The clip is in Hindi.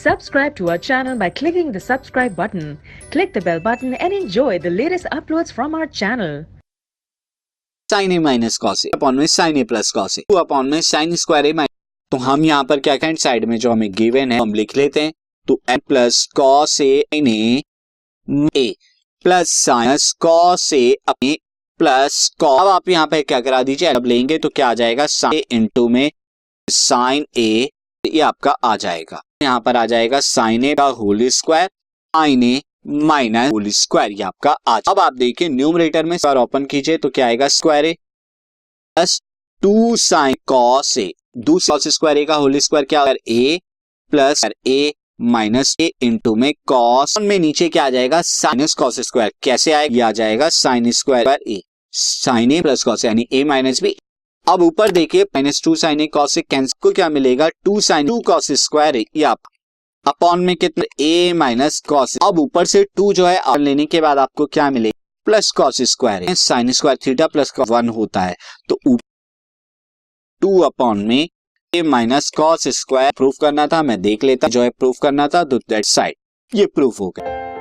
Subscribe to our channel by clicking the subscribe button. Click the bell button and enjoy the latest uploads from our channel. Sine A minus cos A upon में sine A plus cos A 2 upon में साइन स्क्वायर ए माइनस। तो हम यहाँ पर क्या करें, साइड में जो हमें गिवन है हम लिख लेते हैं। तो N plus cos A plus sinus cos A अपने प्लस कॉस। अब आप यहाँ पे क्या करा दीजिए, अब लेंगे तो क्या आ जाएगा, साइन इंटू में साइन ए, ये आपका आ जाएगा। यहाँ पर आ जाएगा साइन ए का whole square, sign A minus whole square, ये आपका आ जाएगा। अब आप देखिए न्यूमरेटर में स्क्वायर ओपन कीजिए तो क्या आएगा, square A plus 2 sine cos A, दूसरा कॉस स्क्वायर ए का होल स्क्वायर क्या होगा, ए प्लस ए माइनस ए इंटू में कॉस में नीचे क्या आ जाएगा, साइनस कॉस स्क्वायर। कैसे आएगा, ये आ जाएगा sign square A, sign A plus cos यानी ए माइनस बी। अब ऊपर देखिए -2 sign A cos A cancel को क्या मिलेगा, 2 साइन 2 कॉस स्क्वायर ए, ये आप अपॉन में कितना ए माइनस कॉस। अब ऊपर से 2 जो है और लेने के बाद आपको क्या मिलेगा, प्लस कॉस स्क्वायर है, साइन स्क्वायर थीटा प्लस 1 होता है। तो 2 अपॉन में ए माइनस कॉस स्क्वायर प्रूफ करना था, मैं देख लेता जो है प्रूफ करना था, तो दैट साइड ये प्रूफ हो गया।